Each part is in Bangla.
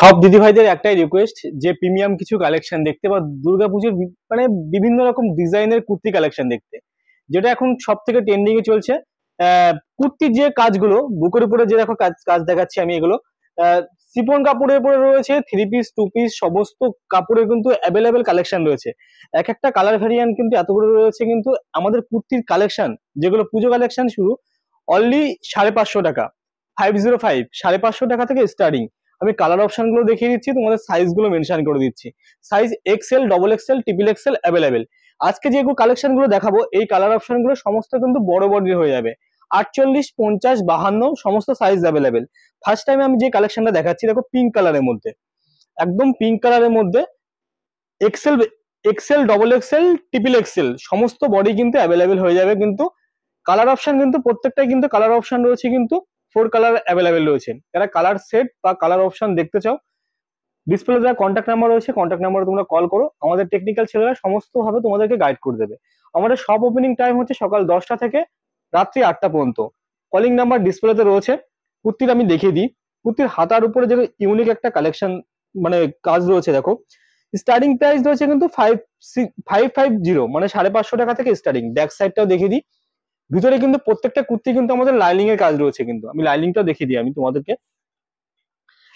সব দিদিভাইদের একটাই রিকোয়েস্ট যে প্রিমিয়াম কিছু কালেকশন দেখতে বা দুর্গাপুজোর মানে বিভিন্ন রকম ডিজাইনের কুর্তি কালেকশন দেখতে, যেটা এখন সব থেকে ট্রেন্ডিং এ চলছে। কুর্তির যে কাজগুলো বুকের উপরে যে দেখো কাজ কাজ দেখাচ্ছি আমি, এগুলো শিফন কাপড়ের উপরে রয়েছে, থ্রি পিস টু পিস সমস্ত কাপড়ের কিন্তু অ্যাভেলেবেল কালেকশন রয়েছে। এক একটা কালার ভ্যারিয়েন্ট কিন্তু এতগুলো রয়েছে, কিন্তু আমাদের কুর্তির কালেকশন যেগুলো পুজো কালেকশন শুরু অনলি 550 টাকা, 505, 550 টাকা থেকে স্টার্টিং। আমি কালার অপশন গুলো দেখিয়ে দিচ্ছি, তোমাদের সাইজ গুলো মেনশন করে দিচ্ছি। Size Excel, double XL, triple XL available. আজকে যে কালেকশন গুলো দেখাবো এই কালার অপশন গুলো সমস্ত কিন্তু বড় বডির হয়ে যাবে। 48, 50, 52 সমস্ত সাইজ অ্যাভেলেবেল। ফার্স্ট টাইম আমি যে কালেকশনটা দেখাচ্ছি দেখো পিঙ্ক কালারের মধ্যে, একদম পিঙ্ক কালারের মধ্যে XL, XL, double XL, triple XL সমস্ত বডি কিন্তু অ্যাভেলেবেল হয়ে যাবে। কিন্তু কালার অপশন কিন্তু প্রত্যেকটাই কিন্তু কালার অপশন রয়েছে, কিন্তু 4 কালার অ্যাভেলেবেল রয়েছে। যারা কালার সেট বা কালার অপশন দেখতে চাও, ডিসপ্লে দেওয়া কন্ট্যাক্ট নাম্বার রয়েছে, কন্ট্যাক্ট নাম্বারে তোমরা কল করো, আমাদের টেকনিক্যাল ছেলেরা সমস্ত ভাবে তোমাদেরকে গাইড করে দেবে। আমাদের সব ওপেনিং টাইম হচ্ছে সকাল 10টা থেকে রাত্রি 8টা পর্যন্ত। কলিং নাম্বার ডিসপ্লেতে রয়েছে। কুর্তির আমি দেখিয়ে দিই, কুর্তির হাতার উপরে যে ইউনিক একটা কালেকশন মানে কাজ রয়েছে দেখো। স্টার্টিং প্রাইস রয়েছে কিন্তু 550, মানে 550 টাকা থেকে স্টার্টিং। ব্যাক সাইডটাও দেখিয়ে দিই, ভিতরে কিন্তু প্রত্যেকটা কুর্তি কিন্তু আমাদের লাইনিং এর কাজ রয়েছে। কিন্তু আমি লাইনিংটাও দেখিয়ে দিই আমি তোমাদেরকে।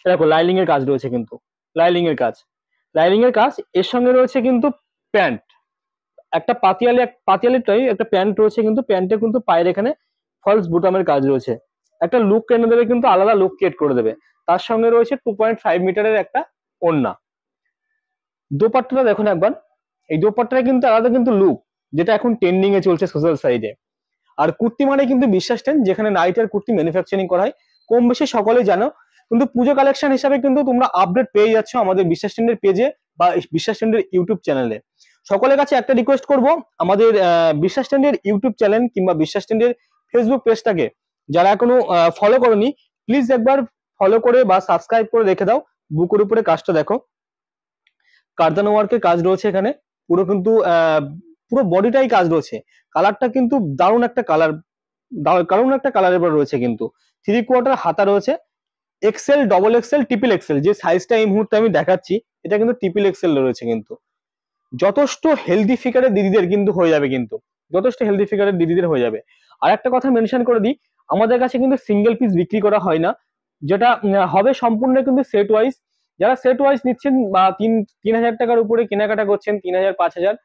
দেখো লাইনিং এর কাজ রয়েছে, কিন্তু লাইনিং এর কাজ, লাইনিং এর কাজ এর সঙ্গে রয়েছে কিন্তু প্যান্ট, একটা পাতিয়ালি, পাতিয়ালিটাই একটা প্যান্ট রয়েছে, কিন্তু প্যান্টে কিন্তু পায়ের এখানে ফলস বুটামের কাজ রয়েছে। একটা লুক এনে দেবে, কিন্তু আলাদা লুক ক্রিয়েট করে দেবে। তার সঙ্গে রয়েছে 2.5 মিটারের একটা ওড়না। দোপাট্টাটা দেখুন একবার, এই দোপাট্টাটা কিন্তু আলাদা কিন্তু লুক, যেটা এখন ট্রেন্ডিং এ চলছে সোশ্যাল সাইডে। আর কুর্তি মানে কিন্তু বিশ্বাস ট্রেন্ড, যেখানে নাইট আর কুর্তি ম্যানুফ্যাকচারিং করা হয়, কম বেশি সকলেই জানো। কিন্তু পুজো কালেকশন হিসাবে কিন্তু তোমরা আপডেট পেয়ে যাচ্ছ আমাদের বিশ্বাস ট্রেন্ডের পেজে বা বিশ্বাস ট্রেন্ডের ইউটিউব চ্যানেলে। সকলের কাছে একটা রিকোয়েস্ট করব, আমাদের বিশ্বাস ট্রেন্ডের ইউটিউব চ্যানেল কিংবা বিশ্বাস ট্রেন্ডের ফেসবুক পেজটাকে যারা এখনো ফলো করোনি, প্লিজ একবার ফলো করে বা সাবস্ক্রাইব করে রেখে দাও। বুকের উপরে কাজটা দেখো, কার্দানো ওয়ার্কের কাজ রয়েছে এখানে, পুরো কিন্তু পুরো বডিটাই কাজ রয়েছে। কালারটা কিন্তু দারুণ একটা কালার, দারুণ একটা কালারের উপর রয়েছে। কিন্তু 3/4 হাতা রয়েছে, XL, double XL, triple XL. যে সাইজটা এই মুহূর্তে আমি দেখাচ্ছি এটা কিন্তু ট্রিপল এক্সেল রয়েছে। কিন্তু যথেষ্ট হেলদি ফিগারের দিদিদের কিন্তু হয়ে যাবে, কিন্তু যথেষ্ট হেলদি ফিগারের দিদিদের হয়ে যাবে। আর একটা কথা মেনশন করে দিই, আমাদের কাছে কিন্তু সিঙ্গেল পিস বিক্রি করা হয় না, যেটা হবে সম্পূর্ণ কিন্তু সেট ওয়াইজ। যারা সেট ওয়াইজ নিচ্ছেন বা 3,000 টাকার উপরে কেনাকাটা করছেন, 3,000, 5,000,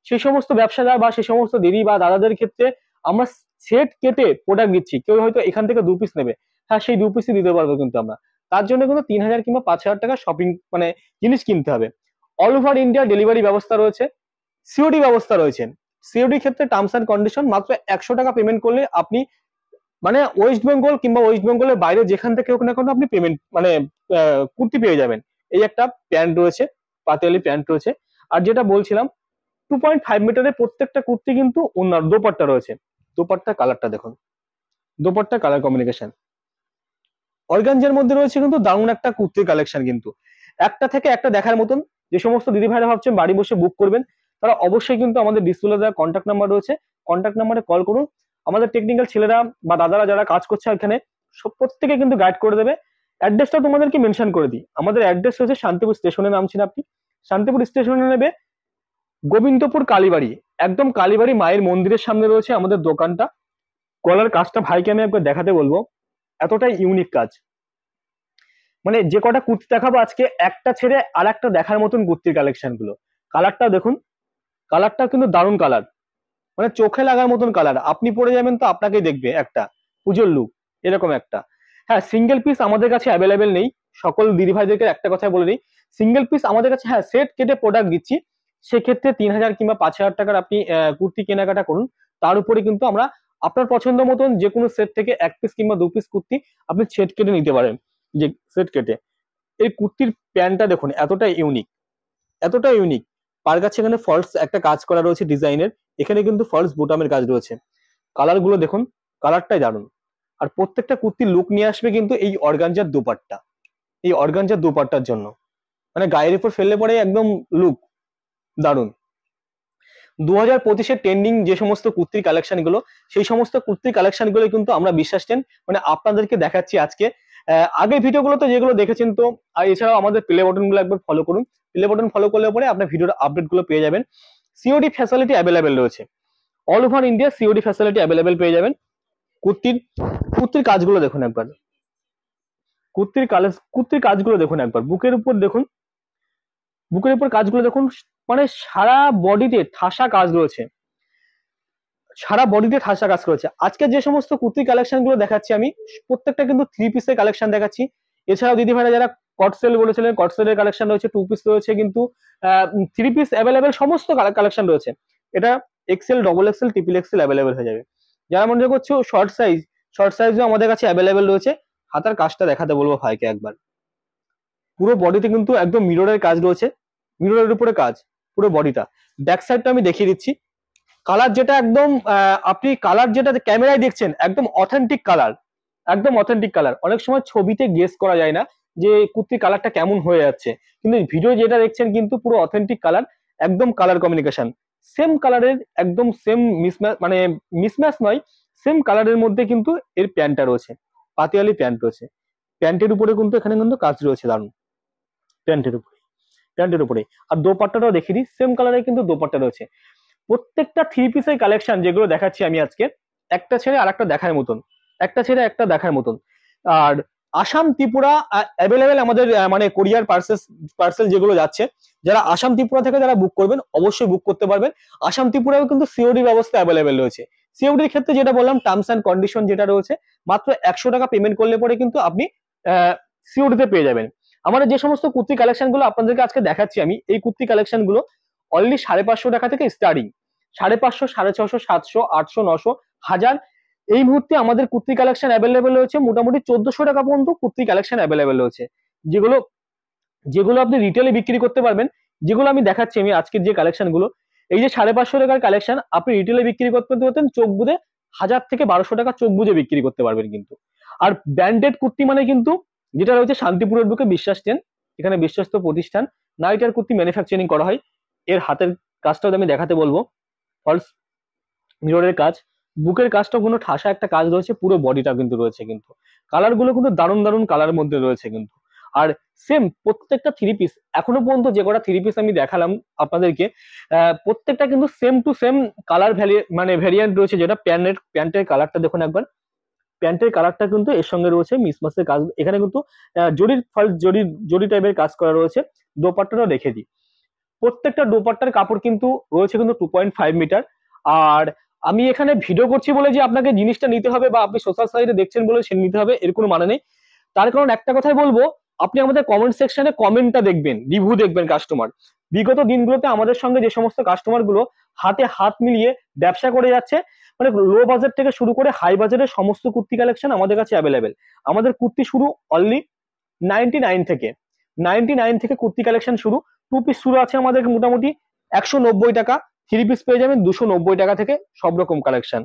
সেই সমস্ত ব্যবসাদার বা সেই সমস্ত দিদি বা দাদাদের ক্ষেত্রে আমরা সেট কেটে প্রোডাক্ট দিচ্ছি। কেউ হয়তো এখান থেকে 2 পিস নেবে, হ্যাঁ সেই 2 পিসই দিতে পারবো কিন্তু আমরা। তার জন্য কিন্তু 3,000 কিংবা 5,000 টাকা শপিং মানে জিনিস কিনতে হবে। অল ওভার ইন্ডিয়া ডেলিভারি ব্যবস্থা রয়েছে, সিওডি ব্যবস্থা রয়েছে। সিওডি ক্ষেত্রে টার্মস এন্ড কন্ডিশন, মাত্র 100 টাকা পেমেন্ট করলে আপনি মানে ওয়েস্ট বেঙ্গল কিংবা ওয়েস্ট বেঙ্গলের বাইরে যেখান থেকে হোক না কেন আপনি পেমেন্ট মানে কুর্তি পেয়ে যাবেন। এই একটা প্যান্ট রয়েছে, পাতিয়ালি প্যান্ট রয়েছে। আর যেটা বলছিলাম 2.5 মিটারের প্রত্যেকটা কুর্তি কিন্তু ওনার দোপাট্টা রয়েছে। দোপাট্টার কালারটা দেখুন, দোপাট্টা কালার কম্বিনেশন অর্গানজার মধ্যে রয়েছে, কিন্তু দারুণ একটা কুর্তির কালেকশন। কিন্তু একটা থেকে একটা দেখার মতন। যে সমস্ত দিদি ভাইরা ভাবছেন বাড়ি বসে বুক করবেন, তারা অবশ্যই কিন্তু আমাদের ডিসপ্লে দেওয়া কন্ট্যাক্ট নাম্বার রয়েছে, কন্ট্যাক্ট নাম্বারে কল করুন। আমাদের টেকনিক্যাল ছেলেরা বা দাদারা যারা কাজ করছে এখানে প্রত্যেকে কিন্তু গাইড করে দেবে। অ্যাড্রেসটা তোমাদেরকে মেনশন করে দিই, আমাদের অ্যাড্রেস রয়েছে শান্তিপুর স্টেশনে, নামছেন আপনি শান্তিপুর স্টেশনে নেবে গোবিন্দপুর কালীবাড়ি, একদম কালীবাড়ি মায়ের মন্দিরের সামনে রয়েছে আমাদের দোকানটা। গলার কাজটা ভাইকে আমি একবার দেখাতে বলবো, এতটাই ইউনিক কাজ। মানে যে কটা কুর্তি দেখাবো আজকে, একটা ছেড়ে আর একটা দেখার মতন কুর্তির কালেকশন গুলো। কালারটা দেখুন, কালারটা কিন্তু দারুণ কালার, মানে চোখে লাগার মতন কালার। আপনি পরে যাবেন তো আপনাকেই দেখবে একটা পুজোর লুক এরকম একটা। হ্যাঁ সিঙ্গেল পিস আমাদের কাছে অ্যাভেলেবেল নেই, সকল দিদি ভাইদেরকে একটা কথা বলে দিই, সিঙ্গেল পিস আমাদের কাছে হ্যাঁ সেট কেটে প্রোডাক্ট দিচ্ছি। সেক্ষেত্রে 3,000 কিংবা 5,000 টাকার আপনি কুর্তি কেনাকাটা করুন, তার উপরে কিন্তু আমরা আপনার পছন্দ মতন যে কোনো সেট থেকে 1 পিস কিংবা 2 পিস কুর্তি আপনি সেট কেটে নিতে পারেন। যে সেট কেটে এই কুর্তির প্যান্টটা দেখুন, এতটা ইউনিক, এতটা ইউনিক। পার কাছে এখানে ফলস একটা কাজ করা রয়েছে ডিজাইনের, এখানে কিন্তু ফলস বোতামের কাজ রয়েছে। কালার গুলো দেখুন, কালারটাই দারুণ। আর প্রত্যেকটা কুর্তির লুক নিয়ে আসবে কিন্তু এই অর্গানজার দোপাট্টা, এই অর্গানজার দোপাট্টার জন্য মানে গায়ের উপর ফেললে পরে একদম লুক দারুণ। 2025-এর ট্রেন্ডিং যে সমস্ত কুর্তির কালেকশন গুলো, সেই সমস্ত কুর্তির কালেকশন গুলো কিন্তু আমরা বিশ্বাস টেন মানে আপনাদেরকে দেখাচ্ছি আজকে। আগে ভিডিওগুলোতে যেগুলো দেখেছেন তো, আর এছাড়াও আমাদের প্লে বাটনগুলো একবার ফলো করুন। প্লে বাটন ফলো করলে পরে আপনার ভিডিওর আপডেটগুলো পেয়ে যাবেন। সিওডি ফ্যাসিলিটি অ্যাভেলেবেল রয়েছে, all over India COD facility available পেয়ে যাবেন। কুর্তির কুর্তির কাজগুলো দেখুন একবার, কুর্তির কাজগুলো দেখুন একবার, বুকের উপর দেখুন, বুকের উপর কাজগুলো দেখুন, মানে সারা বডিতে ঠাসা কাজ রয়েছে, সারা বডিতে ঠাসা কাজ করেছে। আজকে যে সমস্ত কুর্তি কালেকশন গুলো দেখাচ্ছি আমি, প্রত্যেকটা কিন্তু 3 পিসের কালেকশন দেখাচ্ছি। এছাড়াও দিদি ভাইরা যারা কটসেল বলেছিলেন, কটসেলের কালেকশন রয়েছে, 2 পিস রয়েছে, কিন্তু 3 পিস অ্যাভেলেবেল সমস্ত কালেকশন রয়েছে। এটা XL, double XL, triple XL available হয়ে যাবে। যারা মনে করছো শর্ট সাইজও আমাদের কাছে অ্যাভেলেবেল রয়েছে। হাতার কাজটা দেখাতে বলবো ভাইকে একবার, পুরো বডিতে কিন্তু একদম মিররের কাজ রয়েছে, মিররের উপরে কাজ পুরো বডিটা। ব্যাক সাইডটা আমি দেখিয়ে দিচ্ছি। কালার যেটা একদম আপনি কালার যেটা ক্যামেরায় দেখছেন একদম অথেন্টিক কালার, একদম অথেন্টিক কালার। অনেক সময় ছবিতে গেস করা যায় না যে কুর্তির কালারটা কেমন হয়ে যাচ্ছে, কিন্তু ভিডিও যেটা দেখছেন কিন্তু পুরো অথেন্টিক কালার, একদম কালার কমিউনিকেশন সেম কালারের, একদম সেম মিসম্যাচ, মানে মিসম্যাচ নয়, সেম কালারের মধ্যে কিন্তু এর প্যান্টটা রয়েছে, পাতিয়ালি প্যান্ট রয়েছে। প্যান্টের উপরে কিন্তু এখানে কিন্তু কাজ রয়েছে দারুন, প্যান্টের উপরে, প্যান্টের উপরে। আর দোপাট্টাটাও দেখিয়ে দিই, সেম কালারের কিন্তু দোপাট্টা রয়েছে। প্রত্যেকটা 3 পিসের কালেকশন যেগুলো দেখাচ্ছি আমি আজকে, একটা ছেড়ে আর একটা দেখার মতন, একটা ছেড়ে একটা দেখার মতন। আর আসাম ত্রিপুরা অ্যাভেলেবেল আমাদের, মানে কোরিয়ার পার্সেল যেগুলো যাচ্ছে, যারা আসাম ত্রিপুরা থেকে যারা বুক করবেন অবশ্যই বুক করতে পারবেন। আসাম ত্রিপুরাও কিন্তু সিওডি ব্যবস্থা অ্যাভেলেবেল রয়েছে। সিওডির ক্ষেত্রে যেটা বললাম, টার্মস অ্যান্ড কন্ডিশন যেটা রয়েছে, মাত্র 100 টাকা পেমেন্ট করলে পরে কিন্তু আপনি সিওডিতে পেয়ে যাবেন। আমাদের যে সমস্ত কুর্তি কালেকশন গুলো আপনাদেরকে আজকে দেখাচ্ছি আমি, এই কুর্তি কালেকশন গুলো অনলি 550 টাকা থেকে স্টার্টিং, 550, 650, 700, 800, 900, 1000। এই মুহূর্তে আমাদের কুর্তি কালেকশন অ্যাভেলেবেল রয়েছে মোটামুটি 1400 টাকা পর্যন্ত কুর্তি কালেকশন অ্যাভেলেবেল রয়েছে, যেগুলো যেগুলো আপনি রিটেলে বিক্রি করতে পারবেন। যেগুলো আমি দেখাচ্ছি আমি আজকের যে কালেকশন গুলো, এই যে 550 টাকার কালেকশন আপনি রিটেলে বিক্রি করতে পারতেন চোখ বুঝে 1000 থেকে 1200 টাকা চোখ বুঝে বিক্রি করতে পারবেন কিন্তু। আর ব্র্যান্ডেড কুর্তি মানে কিন্তু যেটা রয়েছে শান্তিপুরের বুকে বিশ্বাস ট্রেন, এখানে বিশ্বস্ত প্রতিষ্ঠান, নাইটার কুর্তি ম্যানুফ্যাকচারিং করা হয়। এর হাতের কাজটাও আমি দেখাতে বলবো, ফলস মিররের কাজ, বুকের কাজটা কোনো ঠাসা একটা কাজ রয়েছে, পুরো বডিটা কিন্তু রয়েছে, কিন্তু কালার গুলো কিন্তু দারুণ দারুণ কালার মধ্যে রয়েছে কিন্তু। আর সেম প্রত্যেকটা 3 পিস, এখনো পর্যন্ত যে কটা 3 পিস আমি দেখালাম আপনাদেরকে, প্রত্যেকটা কিন্তু সেম টু সেম কালার মানে ভ্যারিয়েন্ট রয়েছে। যেটা প্যান্টের কালারটা দেখুন একবার, প্যান্টের কালারটা কিন্তু এর সঙ্গে রয়েছে মিসমাসের কাজ, এখানে কিন্তু জরির ফলস জরি টাইপের কাজ করা রয়েছে। দোপাট্টাটাও দেখে দিই, প্রত্যেকটা দোপাট্টার কাপড় কিন্তু রয়েছে কিন্তু 2.5 মিটার। আর আমি এখানে ভিডিও করছি বলে যে আপনাকে জিনিসটা নিতে হবে বা আপনি সোশ্যাল সাইটে দেখছেন বলে সে নিতে হবে এর কোনো মানে নেই। তার কারণ একটা কথাই বলবো, আপনি আমাদের কমেন্ট সেকশনে কমেন্টটা দেখবেন, রিভিউ দেখবেন কাস্টমার। বিগত দিনগুলোতে আমাদের সঙ্গে যে সমস্ত কাস্টমার গুলো হাতে হাত মিলিয়ে ব্যবসা করে যাচ্ছে, মানে লো বাজেট থেকে শুরু করে হাই বাজেটের সমস্ত কুর্তি কালেকশন আমাদের কাছে অ্যাভেলেবেল। আমাদের কুর্তি শুরু অনলি 99 থেকে, 99 থেকে কুর্তি কালেকশন শুরু। 2 পিস শুরু আছে আমাদের মোটামুটি 190 টাকা, 3 পিস পেয়ে যাবেন 290 টাকা থেকে, সব রকম কালেকশন।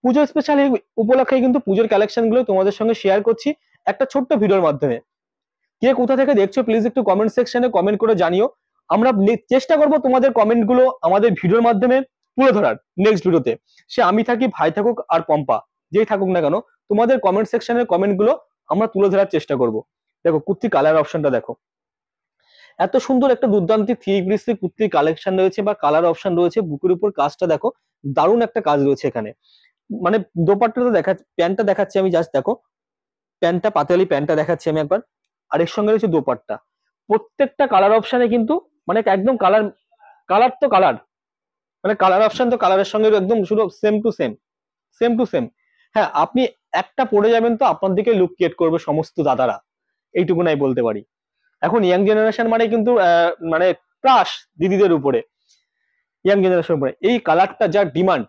পুজো স্পেশাল উপলক্ষে কিন্তু পুজোর কালেকশন গুলো তোমাদের সঙ্গে শেয়ার করছি একটা ছোট্ট ভিডিওর মাধ্যমে। কে কোথা থেকে দেখছো প্লিজ একটু কমেন্ট সেকশনে কমেন্ট করে জানিও। আমরা চেষ্টা করব তোমাদের কমেন্ট গুলো আমাদের ভিডিওর মাধ্যমে তুলে ধরার নেক্সট ভিডিওতে। সে আমি থাকি, ভাই থাকুক আর পম্পা, যেই থাকুক না কেন, তোমাদের কমেন্ট সেকশনের কমেন্ট গুলো আমরা তুলে ধরার চেষ্টা করব। দেখো কুর্তি কালার অপশনটা দেখো, এত সুন্দর একটা দুর্দান্ত 3 পিস কুর্তির কালেকশন রয়েছে বা কালার অপশন রয়েছে। বুকের উপর কাজটা দেখো, দারুণ একটা কাজ রয়েছে এখানে। মানে দোপাট্টাটা প্যান্টটা দেখাচ্ছি আমি, জাস্ট দেখো প্যান্টটা, পাতালি প্যান্টটা দেখাচ্ছি আমি একবার। আর এর সঙ্গে রয়েছে দোপাট্টা। প্রত্যেকটা কালার অপশনে কিন্তু মানে একদম কালার, কালার তো কালার, মানে কালার অপশন তো কালারের সঙ্গে একদম শুধু same to same, same to same. হ্যাঁ, আপনি একটা পরে যাবেন তো আপনার দিকে লুক ক্রিয়েট করবে সমস্ত দাদারা, এইটুকু নাই বলতে পারি। এখন ইয়াং জেনারেশন মানে কিন্তু মানে ক্রাশ দিদিদের উপরে, ইয়াং জেনারেশন উপরে এই কালারটা যা ডিমান্ড,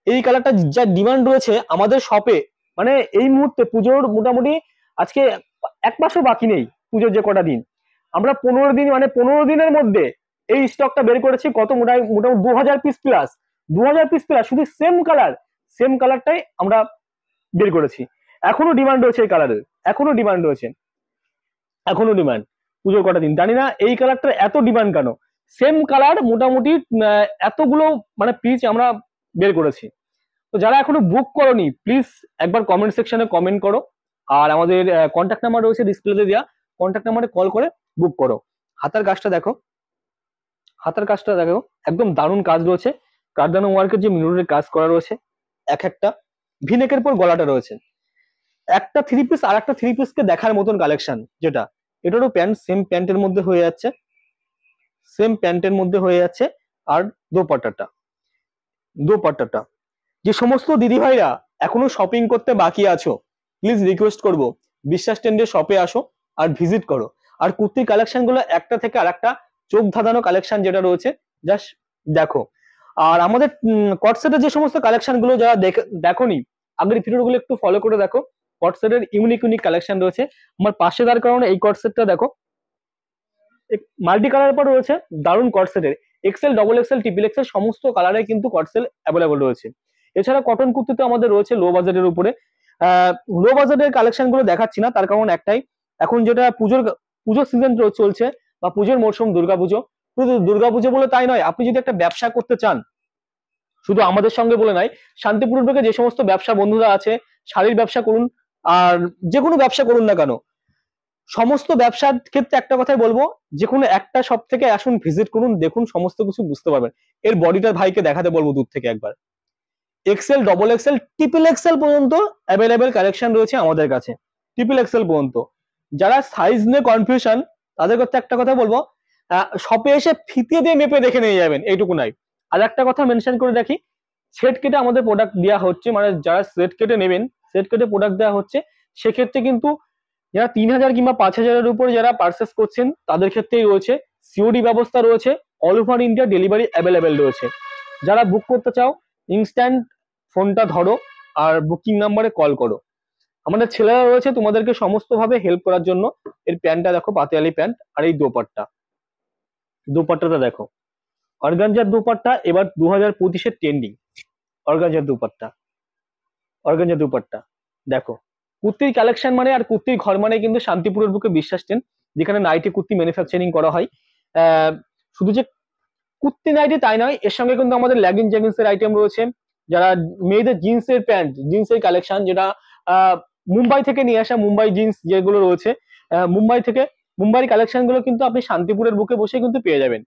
এই কালারটা যা ডিমান্ড রয়েছে আমাদের শপে। মানে এই মুহূর্তে পুজোর মোটামুটি আজকে 1 মাসও বাকি নেই, পুজোর যে কটা দিন, আমরা 15 দিন, মানে 15 দিনের মধ্যে এই স্টকটা বের করেছি। কত মোটামুটি 2000 পিস প্লাস, 2000 পিস প্লাস, শুধু সেম কালার, সেম কালারটাই আমরা বের করেছি। এখনো ডিমান্ড রয়েছে এই কালারের, এখনো ডিমান্ড রয়েছে, এখনো ডিমান্ড। পুজোর কটা দিন জানি না এই কালারটা এত ডিমান্ড কেন। সেম কালার মোটামুটি এতগুলো মানে পিস আমরা বের করেছি। তো যারা এখনো বুক করোনি প্লিজ একবার কমেন্ট সেকশনে কমেন্ট করো, আর আমাদের কন্ট্যাক্ট নাম্বার রয়েছে ডিসপ্লেতে দেওয়া, কন্ট্যাক্ট নাম্বারে কল করে বুক করো। হাতার কাজটা দেখো, হাতার কাজটা দেখো, একদম দারুণ কাজ রয়েছে। কার্দানো ওয়ার্কের যে মিররের কাজ করা রয়েছে, এক একটা ভিনেকের পর গলাটা রয়েছে। একটা থ্রি পিস আর একটা থ্রি পিসকে দেখার মতন কালেকশন, যেটা এটারও প্যান্ট সেম প্যান্টের মধ্যে হয়ে যাচ্ছে, সেম প্যান্টের মধ্যে হয়ে যাচ্ছে। আর দোপাট্টাটা, দোপাট্টাটা যে সমস্ত দিদি ভাইরা এখনো শপিং করতে বাকি আছো, প্লিজ রিকোয়েস্ট করব, বিশ্বাস ট্রেন্ডের শপে আসো আর ভিজিট করো। আর কুর্তির কালেকশন গুলো একটা থেকে আর একটা চোখ ধাঁধানো কালেকশন যেটা রয়েছে, জাস্ট দেখো। আর আমাদের কটসেটের যে সমস্ত কালেকশন গুলো যারা দেখোনি, আগের ভিডিওগুলো একটু ফলো করে দেখো। কটসেটের ইউনিক ইউনিক কালেকশন রয়েছে। আমার পাশে দাঁড় কারণে এই কটসেটটা দেখো, মাল্টি কালার পর রয়েছে, দারুণ কটসেটের। XL, double XL, triple XL সমস্ত কালারে কিন্তু কটসেল অ্যাভেলেবল রয়েছে। এছাড়া কটন কুর্তিতে আমাদের রয়েছে লো বাজেটের উপরে। লো বাজেটের কালেকশন গুলো দেখাচ্ছি না, তার কারণ একটাই, এখন যেটা পুজোর সিজন চলছে বা পুজোর মরশুম, দুর্গাপুজো। শুধু দুর্গাপুজো বলে তাই নয়, আপনি যদি একটা ব্যবসা করতে চান, শুধু আমাদের সঙ্গে বলে নাই, শান্তিপুর থেকে যে সমস্ত ব্যবসা বন্ধুরা আছে, শাড়ির ব্যবসা করুন আর যে কোনো ব্যবসা করুন না কেন, সমস্ত ব্যবসার ক্ষেত্রে একটা কথাই বলবো, যে কোনো একটা সব থেকে আসুন, ভিজিট করুন, দেখুন, সমস্ত কিছু বুঝতে পারবেন। এর বডিটার ভাইকে দেখাতে বলবো দূর থেকে একবার। XL, double XL, triple XL পর্যন্ত অ্যাভেলেবেল কালেকশন রয়েছে আমাদের কাছে, ট্রিপল এক্সেল পর্যন্ত। যারা সাইজ নিয়ে কনফিউশন, তাদের কাছে একটা কথা বলবো, শপে এসে ফিতে দিয়ে মেপে দেখে নিয়ে যাবেন, এইটুকু নাই। আর একটা কথা মেনশন করে রাখি, সেট কেটে আমাদের প্রোডাক্ট দেওয়া হচ্ছে, মানে যারা সেট কেটে নেবেন, সেট কেটে প্রোডাক্ট দেওয়া হচ্ছে। সেক্ষেত্রে কিন্তু যারা 3,000 কিংবা 5,000-এর উপর যারা পারচেস করছেন, তাদের ক্ষেত্রেই রয়েছে সিওডি ব্যবস্থা রয়েছে, all over India delivery available রয়েছে। যারা বুক করতে চাও, ইনস্ট্যান্ট ফোনটা ধরো আর বুকিং নাম্বারে কল করো। আমাদের ছেলেরা রয়েছে তোমাদেরকে সমস্ত ভাবে হেল্প করার জন্য। এর প্যান্টটা দেখো, পাতিয়ালি প্যান্ট, আর এই দোপাট্টা, দোপাট্টাটা দেখো, অর্গানজার দোপাট্টা এবার 2025-এর ট্রেন্ডিং, অর্গানজার দোপাট্টা, অর্গানজার দোপাট্টা দেখো। কুর্তির কালেকশন মানে আর কুর্তির ঘর মানে কিন্তু শান্তিপুরের বুকে বিশ্বাস ট্রেন, যেখানে নাইটি কুর্তি ম্যানুফ্যাকচারিং করা হয়। শুধু যে কুর্তি নাইটি তাই নয়, এর সঙ্গে কিন্তু আমাদের লেগিংস জ্যাগিংস এর আইটেম রয়েছে। যারা মেয়েদের জিন্সের প্যান্ট, জিন্সের কালেকশন, যেটা মুম্বাই থেকে নিয়ে আসা, মুম্বাই জিন্স যেগুলো রয়েছে, মুম্বাই থেকে, মুম্বাইয়ের কালেকশন গুলো কিন্তু আপনি শান্তিপুরের বুকে বসে কিন্তু পেয়ে যাবেন।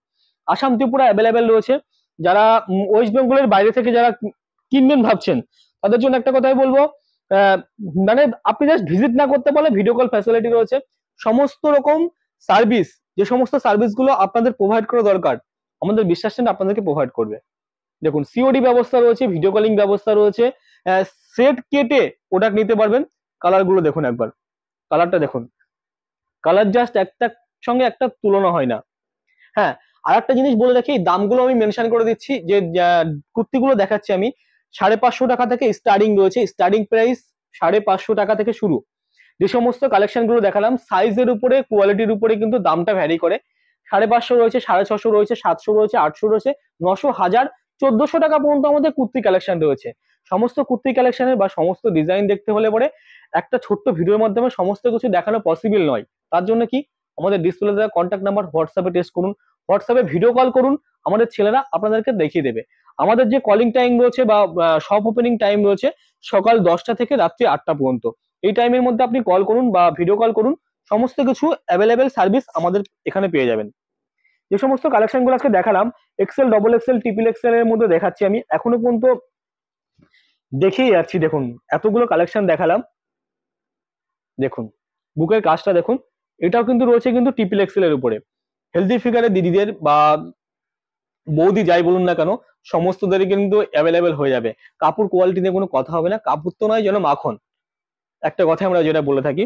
আসাম ত্রিপুরা অ্যাভেলেবেল রয়েছে। যারা ওয়েস্ট বেঙ্গলের বাইরে থেকে যারা কিনবেন ভাবছেন, তাদের জন্য একটা কথাই বলবো, আহ, মানে আপনি জাস্ট ভিজিট না করতে পারলে ভিডিও কল ফ্যাসিলিটি রয়েছে। সমস্ত রকম সার্ভিস, যে সমস্ত সার্ভিস গুলো আপনাদের প্রোভাইড করা দরকার, আমাদের বিশ্বাস ট্রেন্ড আপনাদেরকে প্রোভাইড করবে। দেখুন, সিওডি ব্যবস্থা রয়েছে, ভিডিও কলিং ব্যবস্থা রয়েছে, সেট কেটে প্রোডাক্ট নিতে পারবেন। কালার গুলো দেখুন একবার, কালারটা দেখুন, কালার জাস্ট একটা সঙ্গে একটা তুলনা হয় না। হ্যাঁ, আর একটা জিনিস বলে রাখি, দামগুলো আমি মেনশন করে দিচ্ছি, যে কুর্তিগুলো দেখাচ্ছি আমি, 550 টাকা থেকে স্টার্টিং রয়েছে, স্টার্টিং প্রাইস 550 টাকা থেকে শুরু। যে সমস্ত কালেকশন গুলো দেখালাম, সাইজের উপরে, কোয়ালিটির উপরে কিন্তু দামটা ভ্যারি করে। 550 রয়েছে, 650 রয়েছে, 700 রয়েছে, 800 রয়েছে, 900, 1000, 1400 টাকা পর্যন্ত আমাদের কুর্তি কালেকশন রয়েছে। সমস্ত কুর্তি কালেকশনের বা সমস্ত ডিজাইন দেখতে হলে পরে একটা ছোট্ট ভিডিওর মাধ্যমে সমস্ত কিছু দেখানো পসিবল নয়। তার জন্য কি, আমাদের ডিসপ্লে দেওয়া কন্ট্যাক্ট নাম্বার, হোয়াটসঅ্যাপে টেক্সট করুন, হোয়াটসঅ্যাপে ভিডিও কল করুন, আমাদের ছেলেরা আপনাদেরকে দেখিয়ে দেবে। আমাদের যে কলিং টাইম রয়েছে বা শপ ওপেনিং টাইম রয়েছে, সকাল 10টা থেকে রাত্রি 8টা পর্যন্ত। এই টাইমের মধ্যে আপনি কল করুন বা ভিডিও কল করুন, সমস্ত কিছু অ্যাভেলেবেল সার্ভিস আমাদের এখানে পেয়ে যাবেন। যে সমস্ত কালেকশন গুলো আজকে দেখালাম, XL, double XL, triple XL এর মধ্যে দেখাচ্ছি আমি, এখনো পর্যন্ত দেখিয়ে যাচ্ছি। দেখুন, এতগুলো কালেকশন দেখালাম, দেখুন বুকের কাজটা দেখুন, এটাও কিন্তু রয়েছে কিন্তু ট্রিপল এক্সেল এর উপরে। হেলদি ফিগারের দিদিদের বা বৌদি যাই বলুন না কেন, সমস্তদেরই কিন্তু অ্যাভেলেবেল হয়ে যাবে। কাপড় কোয়ালিটি নিয়ে কোনো কথা হবে না, কাপড় তো নয় যেন মাখন, একটা কথা আমরা যেটা বলে থাকি।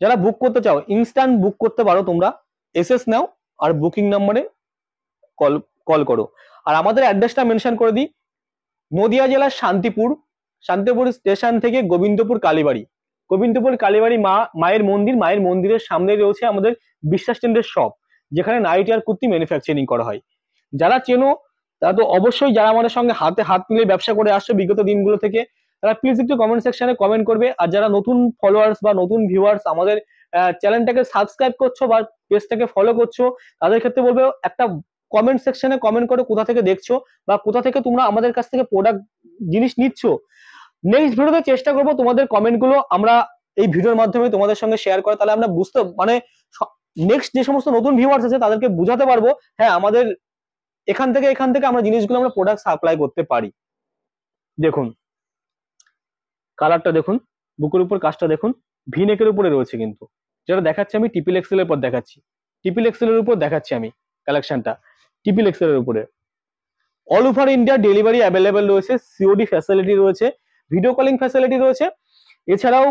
যারা বুক করতে চাও, ইনস্ট্যান্ট বুক করতে পারো তোমরা, এসএস নাও আর বুকিং নাম্বারে কল কল করো। আর আমাদের অ্যাড্রেসটা মেনশন করে দিই, নদিয়া জেলার শান্তিপুর, শান্তিপুর স্টেশন থেকে গোবিন্দপুর কালীবাড়ি, গোবিন্দপুর কালীবাড়ি মায়ের মন্দির, মায়ের মন্দিরের সামনে রয়েছে আমাদের বিশ্বাস ট্রেন্ডের শপ, যেখানে নাইটি আর কুর্তি ম্যানুফ্যাকচারিং করা হয়। যারা চেনো, তারা তো অবশ্যই, যারা আমাদের সঙ্গে হাতে হাত মিলিয়ে ব্যবসা করে আসছে বিগত দিনগুলো থেকে, তারা প্লিজ একটু কমেন্ট সেকশনে কমেন্ট করবে। আর যারা নতুন ফলোয়ার্স বা নতুন ভিউয়ার্স আমাদের চ্যানেলটাকে সাবস্ক্রাইব করছো বা পেজটাকে ফলো করছো, তাদের ক্ষেত্রে বলবো একটা কমেন্ট সেকশনে কমেন্ট করো কোথা থেকে দেখছো বা কোথা থেকে তোমরা আমাদের কাছ থেকে প্রোডাক্ট জিনিস নিচ্ছ। নেক্সট ভিডিওতে চেষ্টা করবো তোমাদের কমেন্ট গুলো আমরা এই ভিডিওর মাধ্যমে তোমাদের সঙ্গে শেয়ার করা, তাহলে আমরা বুঝতে মানে নেক্সট যে সমস্ত নতুন ভিউয়ার্স আছে তাদেরকে বুঝাতে পারবো হ্যাঁ আমাদের এখান থেকে আমরা জিনিসগুলো আমরা প্রোডাক্ট সাপ্লাই করতে পারি। দেখুন কালারটা দেখুন, বুকের উপর কাজটা দেখুন, ভি নেকের উপরে রয়েছে কিন্তু, যেটা দেখাচ্ছি আমি ট্রিপল এক্সেল এর পর দেখাচ্ছি, ট্রিপল এক্সেল এর উপর দেখাচ্ছি আমি কালেকশনটা ট্রিপল এক্সেল এর উপরে। All over India delivery available রয়েছে, সিওডি ফ্যাসিলিটি রয়েছে, ভিডিও কলিং ফ্যাসিলিটি রয়েছে। এছাড়াও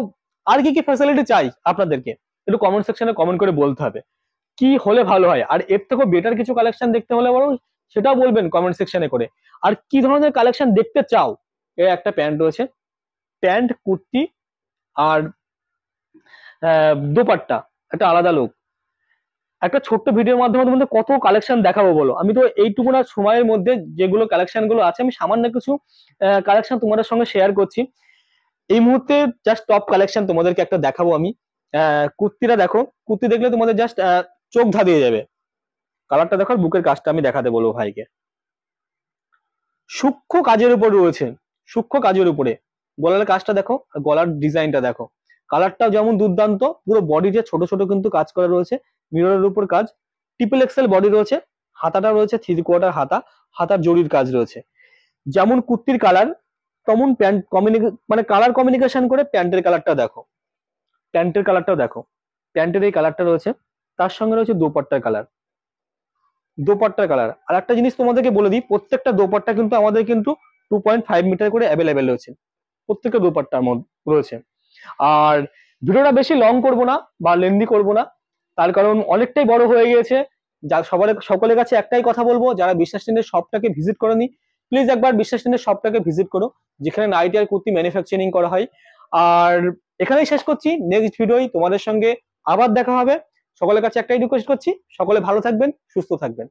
আর কি কি ফ্যাসিলিটি চাই আপনাদেরকে একটু কমেন্ট সেকশনে কমেন্ট করে বলতে হবে, কি হলে ভালো হয়, আর এর থেকেও বেটার কিছু কালেকশন দেখতে হলে বরং সেটাও বলবেন কমেন্ট সেকশনে করে। আর কি ধরনের কালেকশন দেখতে চাও, এর একটা প্যান্ট রয়েছে, প্যান্ট কুর্তি আর দোপাট্টা একটা আলাদা লুক। একটা ছোট্ট ভিডিওর মাধ্যমে তোমাদের কত কালেকশন দেখাবো বলো, আমি তো এইটুকু না সময়ের মধ্যে যেগুলো কালেকশন গুলো আছে আমি সামান্য কিছু কালেকশন তোমাদের সঙ্গে শেয়ার করছি। এই মুহূর্তে জাস্ট টপ কালেকশন তোমাদেরকে একটা দেখাবো আমি। কুর্তিটা দেখো, কুর্তি দেখলে তোমাদের জাস্ট চোখ ধাঁধিয়ে যাবে। কালারটা দেখো, আর বুকের কাজটা আমি দেখাতে বলবো ভাইকে। সূক্ষ্ম কাজের উপর রয়েছে, সূক্ষ্ম কাজের উপরে গলার কাজটা দেখো, আর গলার ডিজাইনটা দেখো, কালারটাও যেমন দুর্দান্ত, পুরো বডিতে ছোট ছোট কিন্তু কাজ করা রয়েছে, মিররের উপর কাজ, ট্রিপল এক্সেল বডি রয়েছে, হাতাটা রয়েছে 3/4 হাতা, হাতার জরির কাজ রয়েছে। যেমন কুর্তির কালার তেমন প্যান্ট মানে কালার কমিউনিকেশন করে প্যান্টের কালারটা দেখো, প্যান্টের কালারটাও দেখো, প্যান্টের এই কালারটা রয়েছে, তার সঙ্গে রয়েছে দোপাট্টার কালার, দোপাট্টার কালার। আর একটা জিনিস তোমাদেরকে বলে দিই, প্রত্যেকটা দোপাট্টা কিন্তু আমাদের কিন্তু 2.5 মিটার করে অ্যাভেলেবেল রয়েছে, প্রত্যেকটা দোপাট্টার মধ্যে রয়েছে। আর ভিডিওটা বেশি লং করব না বা লেন্দি করব না, তার কারণ অনেকটাই বড় হয়ে গিয়েছে। যা সকলের কাছে একটাই কথা বলবো, যারা বিশ্বাস টেন্ডের শপটাকে ভিজিট করেনি প্লিজ একবার বিশ্বাস টেন্ডের শপটাকে ভিজিট করো, যেখানে নাইটি আর কুর্তি ম্যানুফ্যাকচারিং করা হয়। আর এখানেই শেষ করছি, নেক্সট ভিডিওই তোমাদের সঙ্গে আবার দেখা হবে। সকলের কাছে একটাই রিকোয়েস্ট করছি, সকলে ভালো থাকবেন, সুস্থ থাকবেন।